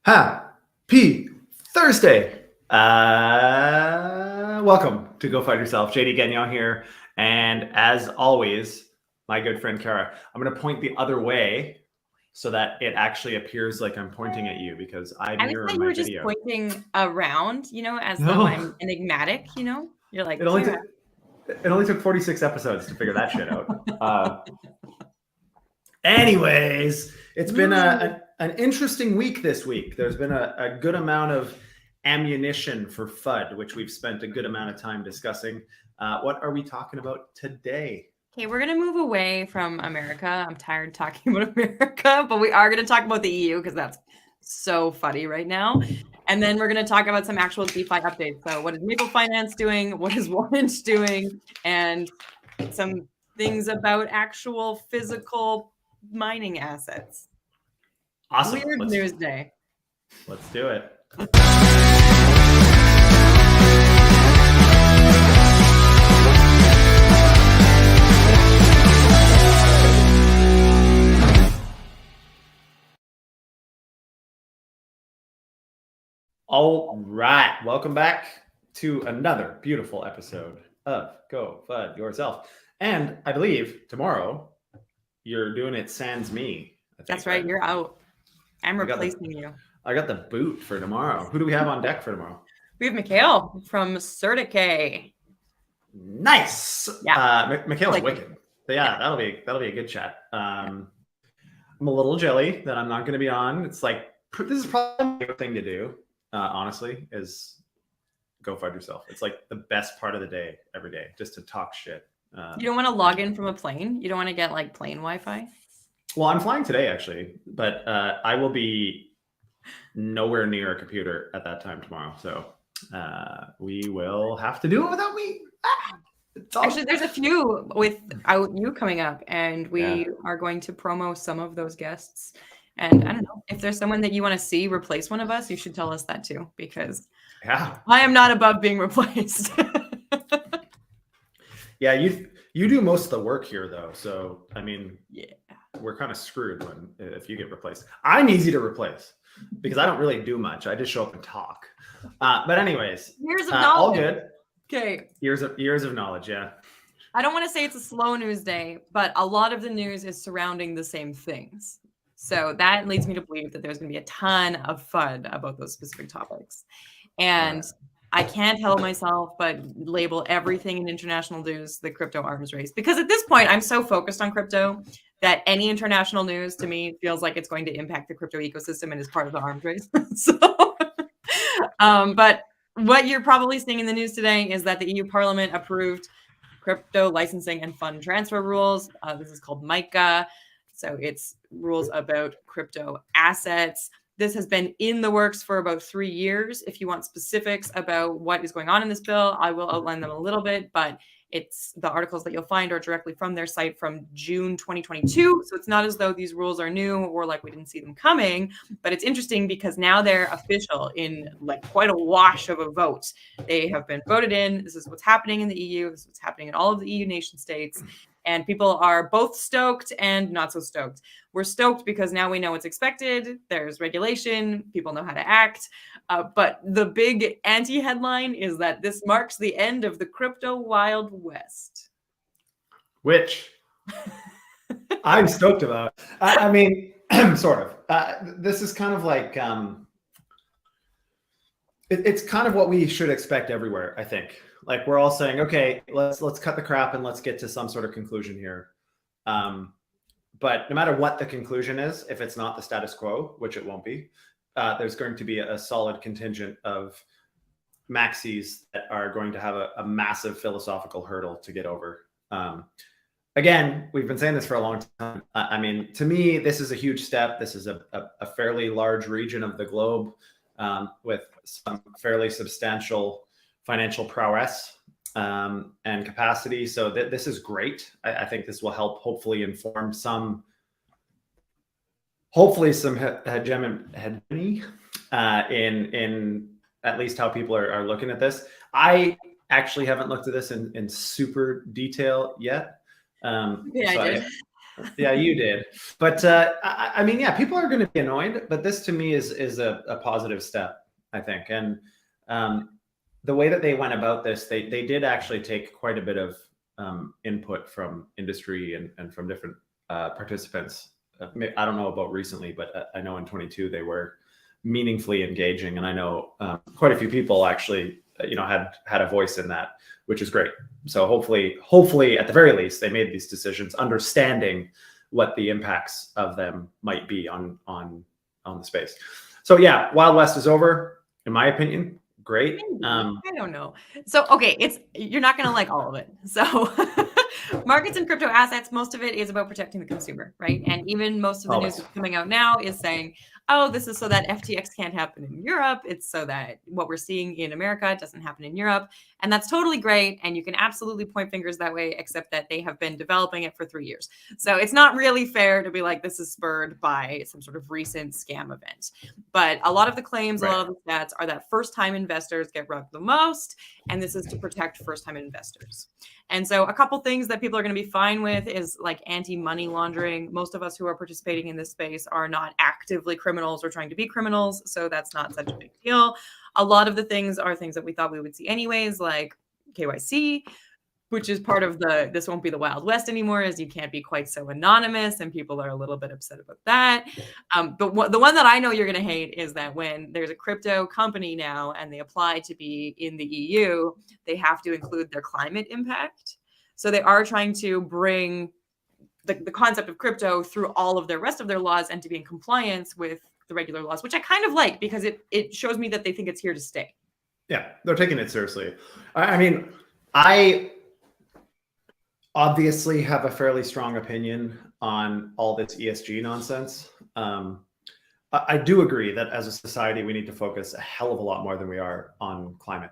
Happy Thursday. Welcome to Go Find Yourself. JD Gagnon here. And as always, my good friend Kara, I'm going to point the other way so that it actually appears like I'm pointing at you because I mirror you my were just video. pointing around, as though I'm enigmatic, You're like, It only took 46 episodes to figure that shit out. Anyways, it's been an interesting week this week. There's been a good amount of ammunition for FUD, which we've spent a good amount of time discussing. What are we talking about today? Okay, we're going to move away from America. I'm tired talking about America, but we are going to talk about the EU because that's so funny right now. And then we're going to talk about some actual DeFi updates. So what is Maple Finance doing? What is Warrant doing? And some things about actual physical mining assets. Awesome. Weird news day. Let's do it. All right. Welcome back to another beautiful episode of Go FUD Yourself. And I believe tomorrow you're doing it sans me. That's right. You're out. I'm replacing you. I got the boot for tomorrow. Who do we have on deck for tomorrow? We have MiCA from Certicay. Nice. Yeah. MiCA's wicked. But yeah, that'll be a good chat. I'm a little jelly that I'm not going to be on. It's like, this is probably my favorite thing to do, honestly, is Go Find Yourself. It's like the best part of the day every day, just to talk shit. You don't want to log in from a plane? You don't want to get like plane Wi-Fi? Well, I'm flying today actually, but I will be nowhere near a computer at that time tomorrow. So we will have to do it without me. Actually, there's a few without you coming up, and we are going to promo some of those guests. And I don't know, if there's someone that you want to see replace one of us, you should tell us that too, because I am not above being replaced. Yeah, you do most of the work here though. So I mean, yeah, we're kind of screwed if you get replaced. I'm easy to replace because I don't really do much. I just show up and talk. But anyways, years of knowledge. All good. Okay. Years of knowledge. Yeah. I don't want to say it's a slow news day, but a lot of the news is surrounding the same things. So that leads me to believe that there's going to be a ton of FUD about those specific topics. And I can't help myself but label everything in international news the crypto arms race. Because at this point, I'm so focused on crypto that any international news to me feels like it's going to impact the crypto ecosystem and is part of the arms race. But what you're probably seeing in the news today is that the EU Parliament approved crypto licensing and fund transfer rules. This is called MiCA. So it's rules about crypto assets. This has been in the works for about 3 years. If you want specifics about what is going on in this bill, I will outline them a little bit, but it's the articles that you'll find are directly from their site from June 2022. So it's not as though these rules are new or like we didn't see them coming, but it's interesting because now they're official in like quite a wash of a vote. They have been voted in. This is what's happening in the EU. This is what's happening in all of the EU nation states. And people are both stoked and not so stoked. We're stoked because now we know what's expected. There's regulation. People know how to act. But the big anti-headline is that this marks the end of the crypto Wild West. Which I'm stoked about. I mean, sort of. This is kind of like, it's kind of what we should expect everywhere, I think. Like we're all saying, okay, let's cut the crap and let's get to some sort of conclusion here. But no matter what the conclusion is, if it's not the status quo, which it won't be, there's going to be a solid contingent of maxis that are going to have a massive philosophical hurdle to get over. Again, we've been saying this for a long time. I mean, to me, this is a huge step. This is a fairly large region of the globe with some fairly substantial financial prowess and capacity. So this is great. I think this will help hopefully inform some hegemony in at least how people are looking at this. I actually haven't looked at this in super detail yet. Yeah, so I did. Yeah, you did. But I mean, yeah, people are going to be annoyed, but this to me is a positive step, I think. And the way that they went about this, they did actually take quite a bit of input from industry and from different participants. I don't know about recently, but I know in 22 they were meaningfully engaging, and I know quite a few people actually, had a voice in that, which is great. So hopefully, at the very least, they made these decisions understanding what the impacts of them might be on the space. So yeah, Wild West is over, in my opinion. Great. I don't know. So, okay, you're not going to like all of it. So markets and crypto assets, most of it is about protecting the consumer, right? And even most of the news that's coming out now is saying, oh, this is so that FTX can't happen in Europe. It's so that what we're seeing in America doesn't happen in Europe. And that's totally great. And you can absolutely point fingers that way, except that they have been developing it for 3 years. So it's not really fair to be like, this is spurred by some sort of recent scam event. But a lot of the claims, a lot of the stats are that first-time investors get rugged the most. And this is to protect first-time investors. And so a couple things that people are going to be fine with is like anti-money laundering. Most of us who are participating in this space are not actively criminals or trying to be criminals, so that's not such a big deal. A lot of the things are things that we thought we would see anyways, like KYC, which is part of this won't be the Wild West anymore, as you can't be quite so anonymous, and people are a little bit upset about that. But the one that I know you're going to hate is that when there's a crypto company now and they apply to be in the EU, they have to include their climate impact. So they are trying to bring the concept of crypto through all of the rest of their laws and to be in compliance with the regular laws, which I kind of like because it shows me that they think it's here to stay. Yeah, they're taking it seriously. I mean, I obviously have a fairly strong opinion on all this ESG nonsense. I do agree that as a society, we need to focus a hell of a lot more than we are on climate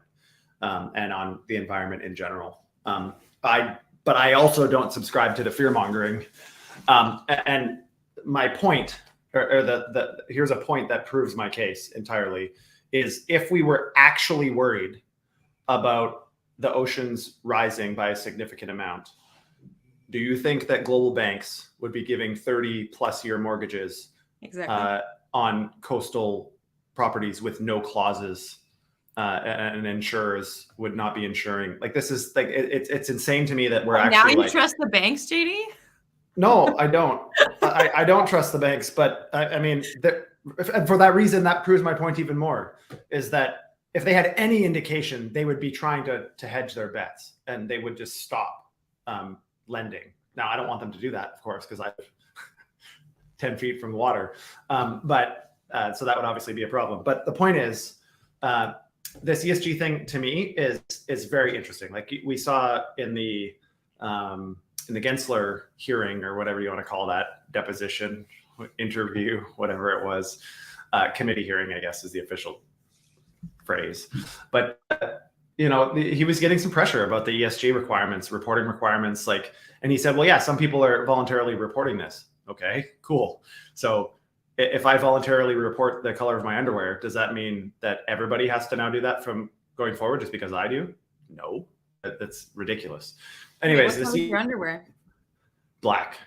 and on the environment in general. But I also don't subscribe to the fear mongering. And my point, here's a point that proves my case entirely, is if we were actually worried about the oceans rising by a significant amount, do you think that global banks would be giving 30-plus-year mortgages on coastal properties with no clauses, and insurers would not be insuring? Like, this is like it's insane to me that we're actually. Now you trust the banks, JD? No, I don't. I don't trust the banks, but I mean, for that reason, that proves my point even more. Is that if they had any indication, they would be trying to hedge their bets, and they would just stop lending. Now, I don't want them to do that, of course, because I'm 10 feet from the water. But so that would obviously be a problem. But the point is, this ESG thing to me is very interesting. Like we saw in the Gensler hearing, or whatever you want to call that, deposition, interview, whatever it was, committee hearing, I guess is the official phrase. But he was getting some pressure about the ESG requirements, reporting requirements, and he said, well, yeah, some people are voluntarily reporting this. Okay, cool. So if I voluntarily report the color of my underwear, does that mean that everybody has to now do that from going forward just because I do? No, that's ridiculous. Anyways, what's your underwear? Black,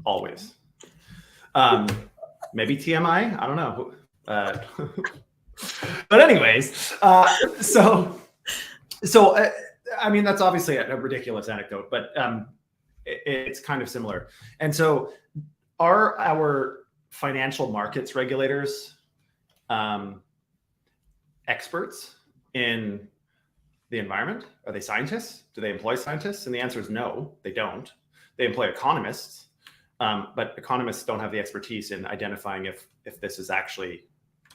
always. Maybe TMI, I don't know. But anyways, so I mean, that's obviously a ridiculous anecdote, but it's kind of similar. And so are our financial markets regulators experts in the environment? Are they scientists? Do they employ scientists? And the answer is no, they don't. They employ economists, but economists don't have the expertise in identifying if this is actually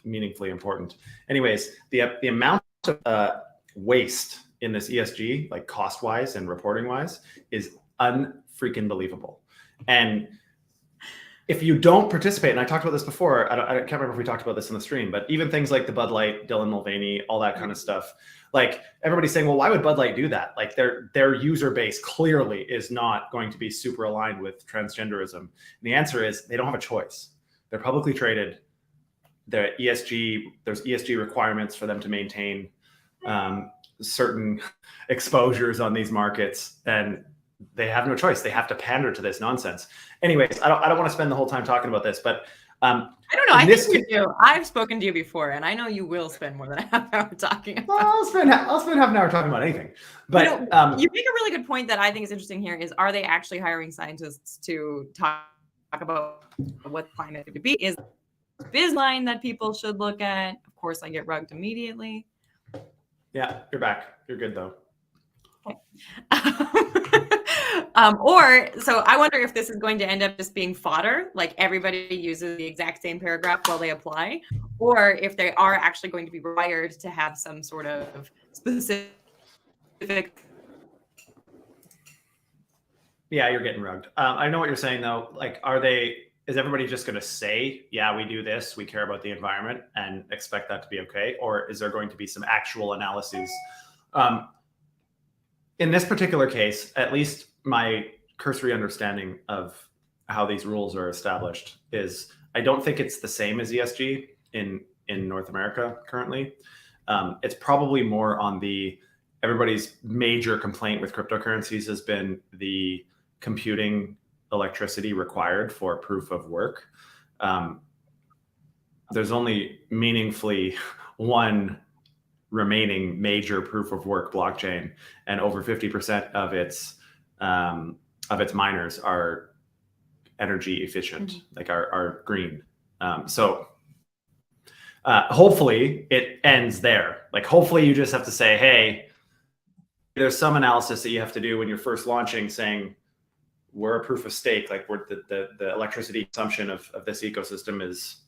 meaningfully important. Anyways, the amount of waste in this ESG, like cost-wise and reporting-wise, is unfreaking believable. And if you don't participate, and I talked about this before, I can't remember if we talked about this in the stream, but even things like the Bud Light, Dylan Mulvaney, all that kind of stuff, like everybody's saying, well, why would Bud Light do that? Like their user base clearly is not going to be super aligned with transgenderism. And the answer is they don't have a choice. They're publicly traded. There's ESG requirements for them to maintain certain exposures on these markets. And they have no choice. They have to pander to this nonsense. Anyways, I don't want to spend the whole time talking about this, but I don't know. I think you do. I've spoken to you before, and I know you will spend more than a half hour talking about. Well, I'll spend half an hour talking about anything. But you make a really good point that I think is interesting here: is are they actually hiring scientists to talk about what climate could be? Is biz line that people should look at? Of course, I get rugged immediately. Yeah, you're back. You're good though. Okay. So I wonder if this is going to end up just being fodder, like everybody uses the exact same paragraph while they apply, or if they are actually going to be required to have some sort of specific. Yeah, you're getting rugged. I know what you're saying though. Like, is everybody just going to say, yeah, we do this, we care about the environment, and expect that to be okay? Or is there going to be some actual analyses? In this particular case, at least my cursory understanding of how these rules are established is I don't think it's the same as ESG in North America currently. It's probably more on everybody's major complaint with cryptocurrencies has been the computing electricity required for proof of work. There's only meaningfully one remaining major proof of work blockchain, and over 50% of its miners are energy efficient, like are green. So hopefully it ends there. Like, hopefully you just have to say, hey, there's some analysis that you have to do when you're first launching, saying we're a proof of stake, like we're the electricity consumption of this ecosystem is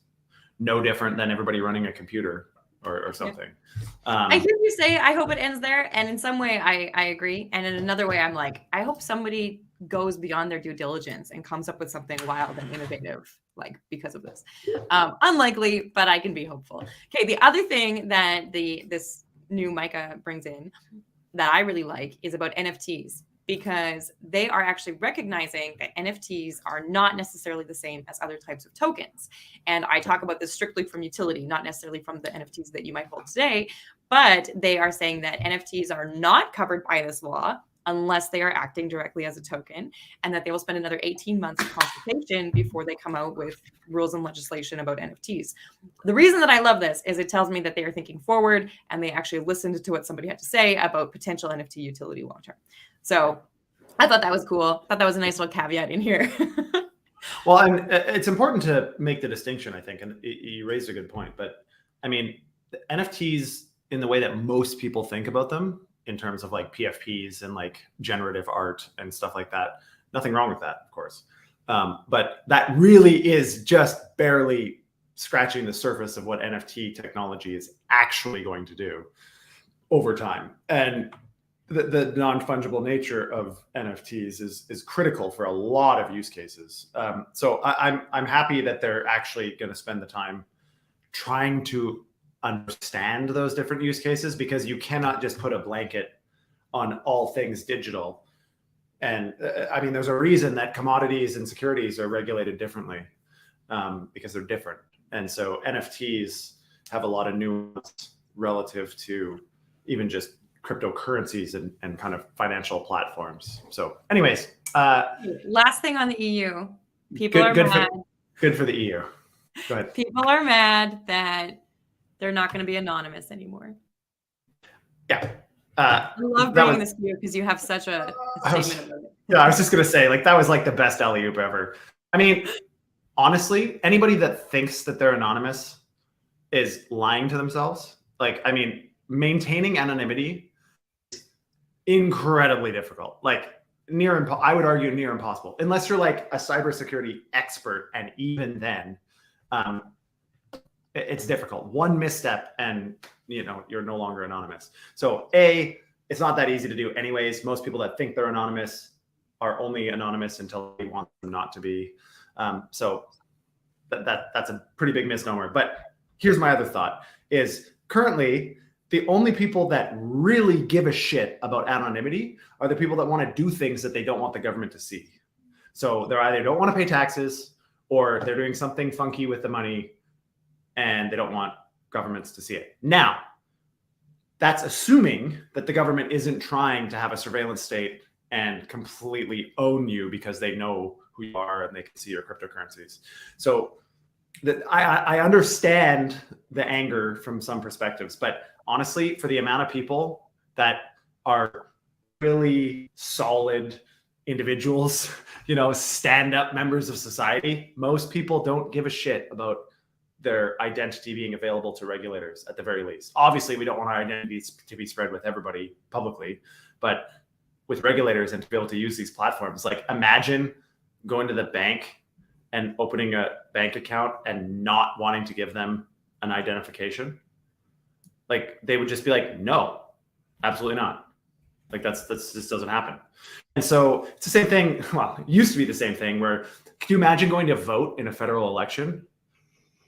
no different than everybody running a computer or something. I hear you say, I hope it ends there. And in some way, I agree. And in another way, I'm like, I hope somebody goes beyond their due diligence and comes up with something wild and innovative, like because of this. Unlikely, but I can be hopeful. Okay, the other thing that this new MiCA brings in that I really like is about NFTs, because they are actually recognizing that NFTs are not necessarily the same as other types of tokens. And I talk about this strictly from utility, not necessarily from the NFTs that you might hold today, but they are saying that NFTs are not covered by this law unless they are acting directly as a token, and that they will spend another 18 months of consultation before they come out with rules and legislation about NFTs. The reason that I love this is it tells me that they are thinking forward and they actually listened to what somebody had to say about potential NFT utility long-term. So I thought that was cool. I thought that was a nice little caveat in here. Well, and it's important to make the distinction, I think, and you raised a good point. But I mean, NFTs, in the way that most people think about them, in terms of like PFPs and like generative art and stuff like that, nothing wrong with that, of course. But that really is just barely scratching the surface of what NFT technology is actually going to do over time. And the non-fungible nature of NFTs is critical for a lot of use cases. So I'm happy that they're actually going to spend the time trying to understand those different use cases, because you cannot just put a blanket on all things digital. And I mean, there's a reason that commodities and securities are regulated differently, because they're different. And so NFTs have a lot of nuance relative to even just cryptocurrencies and kind of financial platforms. So anyways, last thing on the EU, people are mad. Good for the EU. Go ahead. People are mad that they're not going to be anonymous anymore. Yeah. I love bringing this to you because you have such a statement about it. Yeah, I was just going to say, like, that was like the best alley-oop ever. I mean, honestly, anybody that thinks that they're anonymous is lying to themselves. Like, I mean, maintaining anonymity is incredibly difficult. Like, I would argue near impossible, unless you're like a cybersecurity expert. And even then, it's difficult. One misstep and you're no longer anonymous. So it's not that easy to do anyways. Most people that think they're anonymous are only anonymous until they want them not to be. So that's a pretty big misnomer. But here's my other thought is currently the only people that really give a shit about anonymity are the people that want to do things that they don't want the government to see. So they're either don't want to pay taxes, or they're doing something funky with the money and they don't want governments to see it. Now, that's assuming that the government isn't trying to have a surveillance state and completely own you because they know who you are and they can see your cryptocurrencies. So I understand the anger from some perspectives, but honestly, for the amount of people that are really solid individuals, stand-up members of society, most people don't give a shit about their identity being available to regulators at the very least. Obviously, we don't want our identities to be spread with everybody publicly, but with regulators and to be able to use these platforms, like imagine going to the bank and opening a bank account and not wanting to give them an identification. Like they would just be like, no, absolutely not. Like that's just doesn't happen. And so it's the same thing. Well, it used to be the same thing where, can you imagine going to vote in a federal election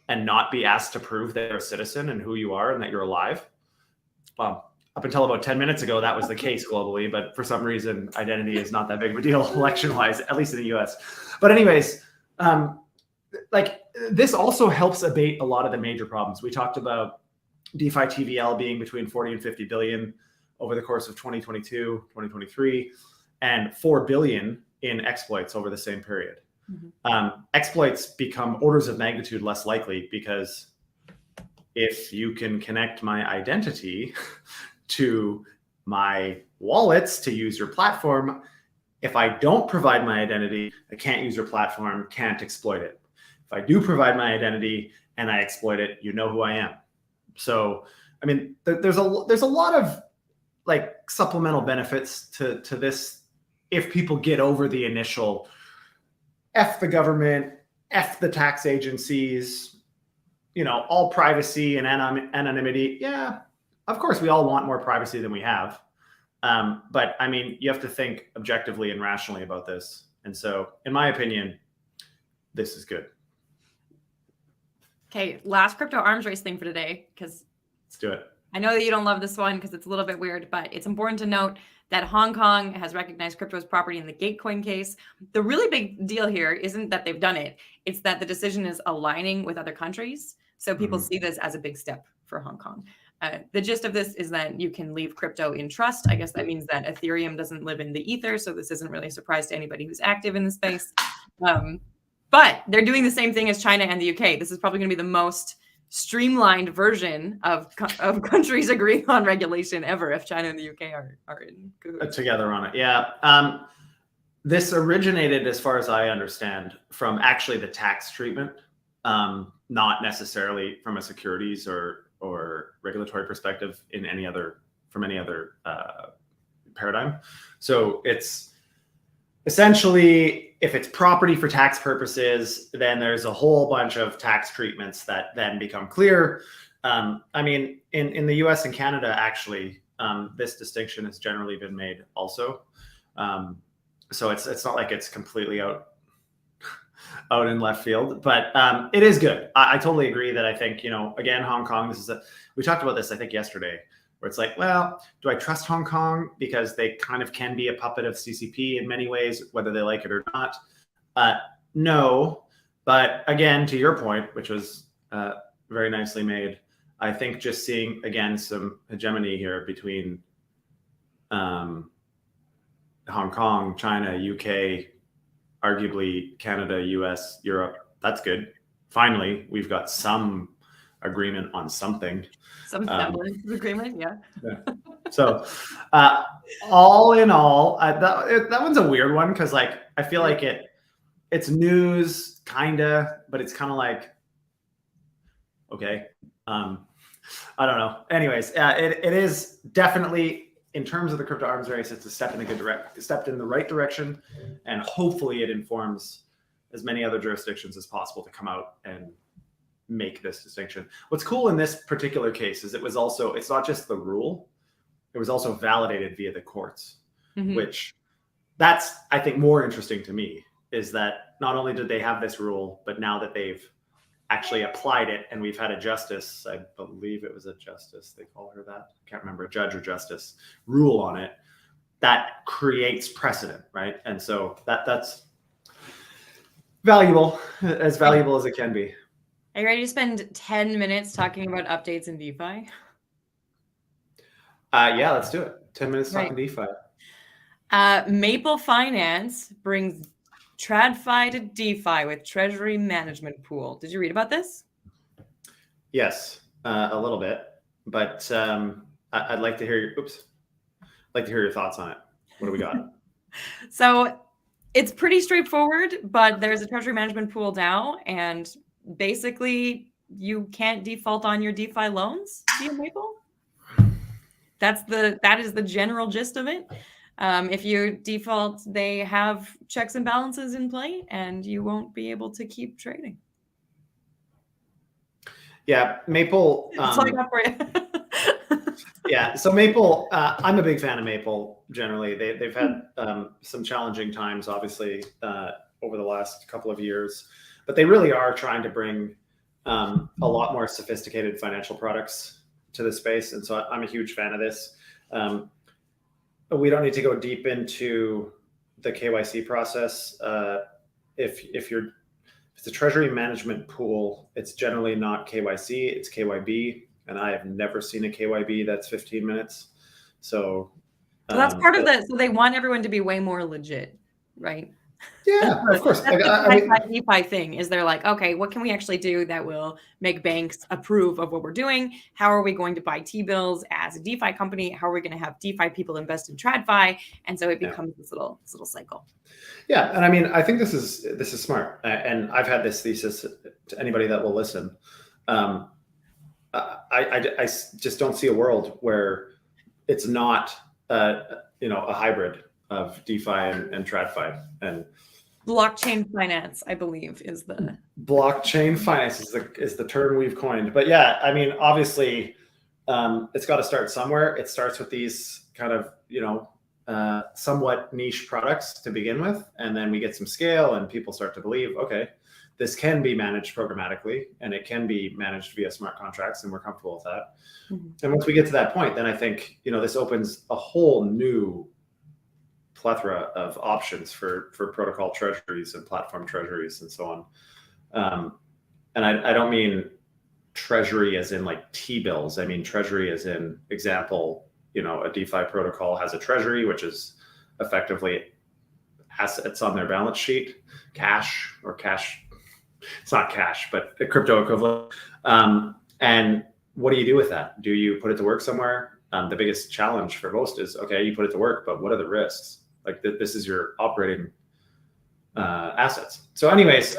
and not be asked to prove that you're a citizen and who you are and that you're alive? Well, up until about 10 minutes ago, that was the case globally, but for some reason, identity is not that big of a deal election-wise, at least in the US. But anyways, like this also helps abate a lot of the major problems. We talked about DeFi TVL being between 40 and 50 billion over the course of 2022, 2023, and 4 billion in exploits over the same period. Exploits become orders of magnitude less likely because if you can connect my identity to my wallets to use your platform, if I don't provide my identity, I can't use your platform, can't exploit it. If I do provide my identity and I exploit it, you know who I am. So, I mean, there's a lot of like supplemental benefits to this if people get over the initial F the government, F the tax agencies, all privacy and anonymity. Yeah, of course, we all want more privacy than we have. But I mean, you have to think objectively and rationally about this. And so, in my opinion, this is good. Okay, last crypto arms race thing for today, because let's do it. I know that you don't love this one because it's a little bit weird, but it's important to note that Hong Kong has recognized crypto as property in the Gatecoin case. The really big deal here isn't that they've done it. It's that the decision is aligning with other countries. So people see this as a big step for Hong Kong. The gist of this is that you can leave crypto in trust. I guess that means that Ethereum doesn't live in the ether. So this isn't really a surprise to anybody who's active in the space. But they're doing the same thing as China and the UK. This is probably going to be the most streamlined version of countries agreeing on regulation ever if China and the UK are in together on it. Yeah. This originated, as far as I understand, from actually the tax treatment, not necessarily from a securities or regulatory perspective from any other paradigm. So it's essentially, if it's property for tax purposes, then there's a whole bunch of tax treatments that then become clear. I mean, in the US and Canada, actually, this distinction has generally been made also. So it's not like it's completely out in left field, but it is good. I totally agree that I think, again, Hong Kong, we talked about this, I think yesterday, where it's like, well, do I trust Hong Kong? Because they kind of can be a puppet of CCP in many ways, whether they like it or not. No, but again, to your point, which was very nicely made, I think just seeing, again, some hegemony here between Hong Kong, China, UK, arguably Canada, US, Europe, that's good. Finally, we've got some agreement on something. Some semblance of agreement, yeah. So all in all, that one's a weird one because like I feel like it's news kinda, but it's kind of like, okay, I don't know. Anyways, it is definitely, in terms of the crypto arms race, it's a step in the right direction, and hopefully it informs as many other jurisdictions as possible to come out and make this distinction. What's cool in this particular case is it's not just the rule, it was also validated via the courts, which that's, I think, more interesting to me, is that not only did they have this rule, but now that they've actually applied it and we've had a justice, I believe it was a justice, they call her that, I can't remember, a judge or justice, rule on it, that creates precedent, right? And so that's valuable as it can be. Are you ready to spend 10 minutes talking about updates in DeFi? Yeah, let's do it. 10 minutes talking DeFi. Maple Finance brings TradFi to DeFi with Treasury Management Pool. Did you read about this? Yes, a little bit, but I'd like to hear your thoughts on it. What do we got? So it's pretty straightforward, but there's a Treasury Management Pool now, and basically you can't default on your DeFi loans via Maple. That is the general gist of it. If you default, they have checks and balances in play, and you won't be able to keep trading. Yeah, Maple. That's all I got for you. Yeah, so Maple, I'm a big fan of Maple generally. They've had some challenging times, obviously, over the last couple of years, but they really are trying to bring a lot more sophisticated financial products to the space. And so I'm a huge fan of this. We don't need to go deep into the KYC process. If it's a treasury management pool, it's generally not KYC, it's KYB. And I have never seen a KYB that's 15 minutes. So that's part of the, so they want everyone to be way more legit, right? Yeah, of course. That's the DeFi thing is they're like, okay, what can we actually do that will make banks approve of what we're doing? How are we going to buy T-bills as a DeFi company? How are we going to have DeFi people invest in TradFi? And so it becomes this little cycle. Yeah, and I mean, I think this is smart. And I've had this thesis to anybody that will listen. I just don't see a world where it's not a hybrid of DeFi and TradFi. And blockchain finance, I believe, is the blockchain finance is the term we've coined. But yeah, I mean, obviously, it's got to start somewhere. It starts with these kind of somewhat niche products to begin with, and then we get some scale, and people start to believe, okay, this can be managed programmatically, and it can be managed via smart contracts, and we're comfortable with that. Mm-hmm. And once we get to that point, then I think this opens a whole new plethora of options for protocol treasuries and platform treasuries and so on. And I don't mean treasury as in like T-bills. I mean treasury as in example, a DeFi protocol has a treasury, which is effectively assets on their balance sheet, cash. It's not cash, but a crypto equivalent. And what do you do with that? Do you put it to work somewhere? The biggest challenge for most is, okay, you put it to work, but what are the risks? Like this is your operating assets. So anyways,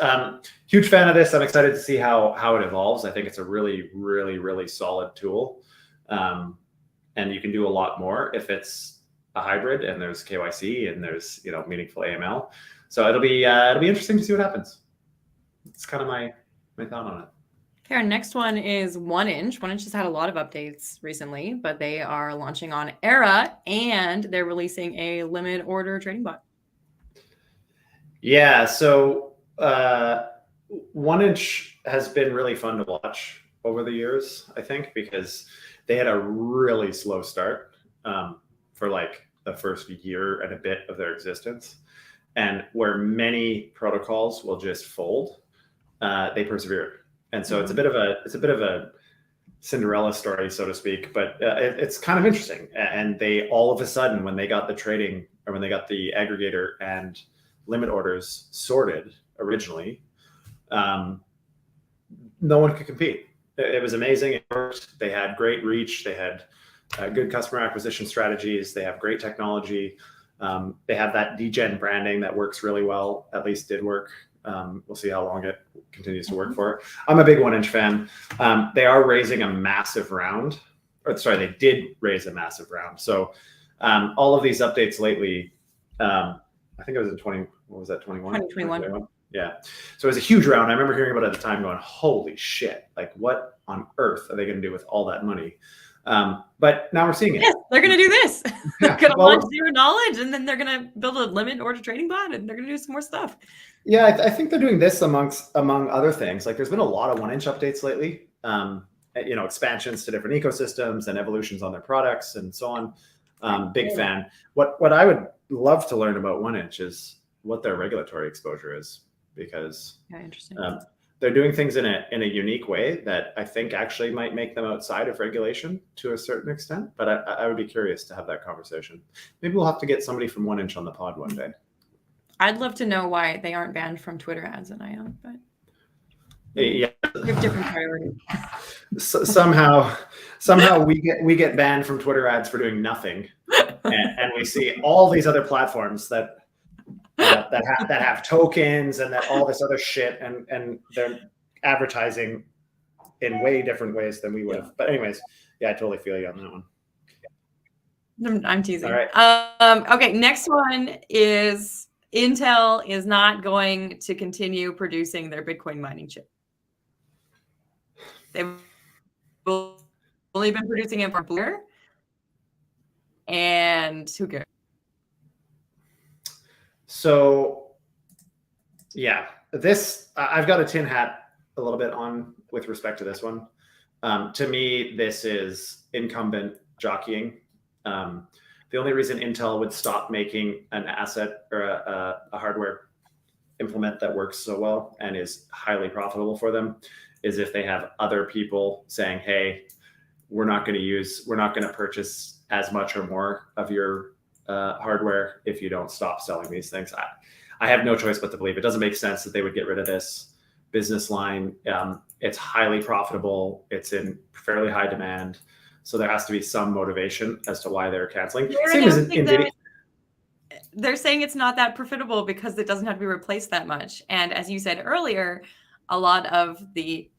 huge fan of this. I'm excited to see how it evolves. I think it's a really, really, really solid tool. And you can do a lot more if it's a hybrid and there's KYC and there's, meaningful AML. So it'll be interesting to see what happens. It's kind of my thought on it. Okay, our next one is 1inch. 1inch has had a lot of updates recently, but they are launching on Era and they're releasing a limit order trading bot. Yeah, so 1inch has been really fun to watch over the years, I think, because they had a really slow start for like the first year and a bit of their existence. And where many protocols will just fold, they persevered. And so it's a bit of a Cinderella story, so to speak, but it's kind of interesting. And they all of a sudden, when they got the trading or when they got the aggregator and limit orders sorted originally, no one could compete. It was amazing. It worked. They had great reach. They had good customer acquisition strategies. They have great technology. They have that degen branding that works really well, at least did work. We'll see how long it continues to work for. I'm a big 1inch fan. They are raising a massive round. They did raise a massive round. So all of these updates lately, I think it was in 2021? Yeah. So it was a huge round. I remember hearing about it at the time going, holy shit, like what on earth are they going to do with all that money? But now we're seeing it. Yes, they're going to do this. Yeah. They're going to launch zero knowledge, and then they're going to build a limit order trading bot, and they're going to do some more stuff. Yeah, I think they're doing this among other things. Like there's been a lot of 1inch updates lately, expansions to different ecosystems and evolutions on their products and so on. Big fan. What I would love to learn about 1inch is what their regulatory exposure is, because they're doing things in a unique way that I think actually might make them outside of regulation to a certain extent. But I would be curious to have that conversation. Maybe we'll have to get somebody from 1inch on the pod one day. I'd love to know why they aren't banned from Twitter ads than I am, but Yeah, we have different priorities. so somehow we get banned from Twitter ads for doing nothing, and we see all these other platforms that have tokens and that all this other shit, and they're advertising in way different ways than we would have. But anyways, yeah, I totally feel you on that one. I'm teasing. All right. Okay, next one is Intel is not going to continue producing their Bitcoin mining chip. They've only been producing it for a year, and who cares? So, yeah, this I've got a tin hat a little bit on with respect to this one. To me, this is incumbent jockeying. The only reason Intel would stop making an asset or a hardware implement that works so well and is highly profitable for them is if they have other people saying, hey, we're not going to purchase as much or more of your hardware if you don't stop selling these things. I have no choice but to believe it doesn't make sense that they would get rid of this business line. It's highly profitable. It's in fairly high demand. So there has to be some motivation as to why they're canceling. Same as NVIDIA. They're saying it's not that profitable because it doesn't have to be replaced that much. And as you said earlier, a lot of the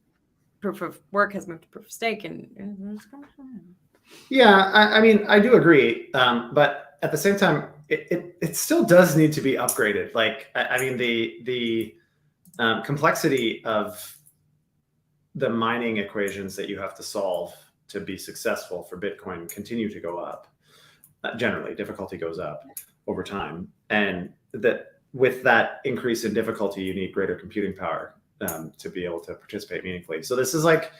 proof of work has moved to proof of stake. And yeah, I mean, I do agree. But at the same time, it still does need to be upgraded. Like, I mean, the complexity of the mining equations that you have to solve to be successful for Bitcoin continue to go up. Generally, difficulty goes up over time. And that with that increase in difficulty, you need greater computing power to be able to participate meaningfully. So this is like,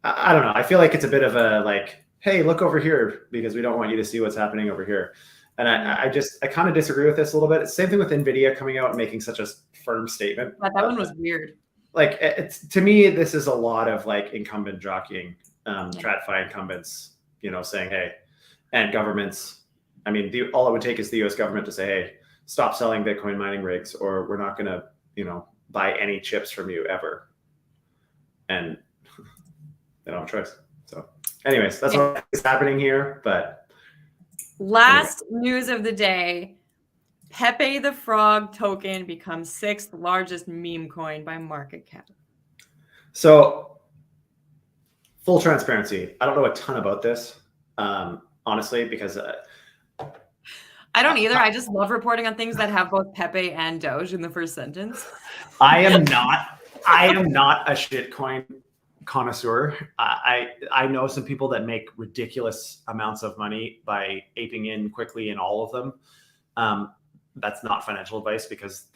I don't know. I feel like it's a bit of a like, hey, look over here because we don't want you to see what's happening over here. And I kind of disagree with this a little bit. It's the same thing with NVIDIA coming out and making such a firm statement. That one was weird. Like, to me, this is a lot of like incumbent jockeying, TradFi incumbents, saying, hey, and governments. I mean, all it would take is the US government to say, hey, stop selling Bitcoin mining rigs, or we're not going to, buy any chips from you ever. And they don't have a choice. So anyways, that's what is happening here. But last news of the day, Pepe the Frog token becomes 6th largest meme coin by market cap. So full transparency, I don't know a ton about this, honestly, because I don't either. I just love reporting on things that have both Pepe and Doge in the first sentence. I am not a shitcoin connoisseur. I know some people that make ridiculous amounts of money by aping in quickly in all of them. That's not financial advice because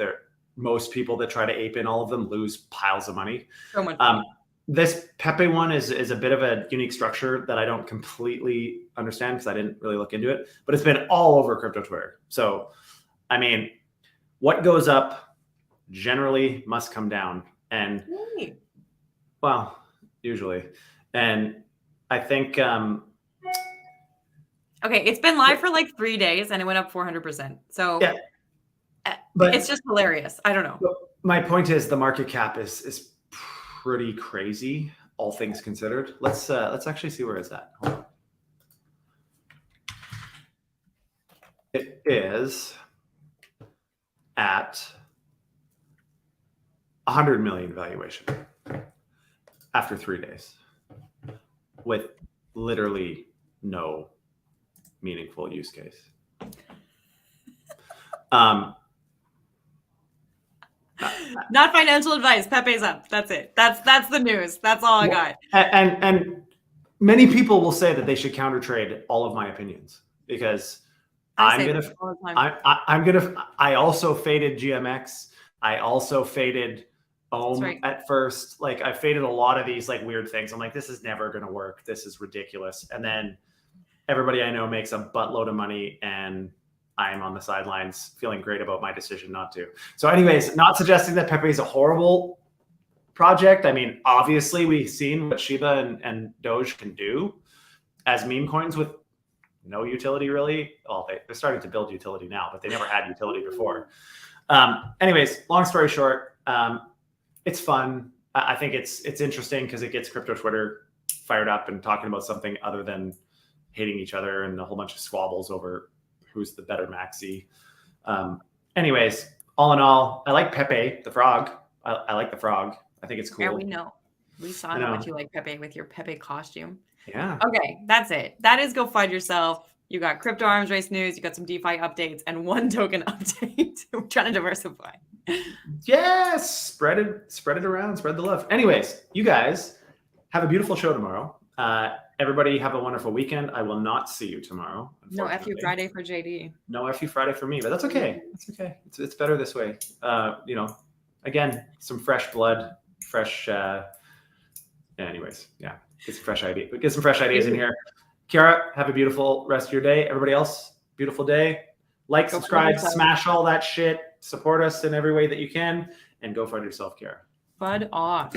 most people that try to ape in all of them lose piles of money. So much money. This Pepe one is a bit of a unique structure that I don't completely understand because I didn't really look into it, but it's been all over crypto Twitter. So, I mean, what goes up generally must come down. And well, usually. And I think okay, it's been live for like 3 days and it went up 400%. So yeah, but it's just hilarious. I don't know. My point is the market cap is pretty crazy, all things considered. Let's actually see where it's at. Hold on. It is at 100 million valuation after 3 days with literally no meaningful use case. Not financial advice. Pepe's up. That's it. That's the news. That's all I got. And many people will say that they should counter trade all of my opinions because I also faded GMX. I also faded Ohm at first. Like I faded a lot of these like weird things. I'm like, this is never going to work. This is ridiculous. And then everybody I know makes a buttload of money and I'm on the sidelines feeling great about my decision not to. So anyways, not suggesting that Pepe is a horrible project. I mean, obviously we've seen what Shiba and Doge can do as meme coins with no utility really. Well, they're starting to build utility now, but they never had utility before. Anyways, long story short, it's fun. I think it's interesting because it gets crypto Twitter fired up and talking about something other than hating each other and a whole bunch of squabbles over who's the better maxi. Anyways, all in all, I like Pepe the frog. I like the frog. I think it's cool. Yeah, we know. We saw how much you like Pepe with your Pepe costume. Yeah. Okay, that's it. That is Go FUD Yourself. You got crypto arms race news, you got some DeFi updates, and one token update. We're trying to diversify. Yes, spread it around, spread the love. Anyways, you guys have a beautiful show tomorrow. Everybody have a wonderful weekend. I will not see you tomorrow. No FU Friday for JD. No FU Friday for me, but that's okay. It's okay. It's better this way. You know, again, some fresh blood, fresh. Anyways, yeah, get some fresh ideas. Get some fresh ideas in here. Kiara, have a beautiful rest of your day. Everybody else, beautiful day. Like, subscribe, smash all that shit. Support us in every way that you can, and go FUD yourself, Kiara. FUD off.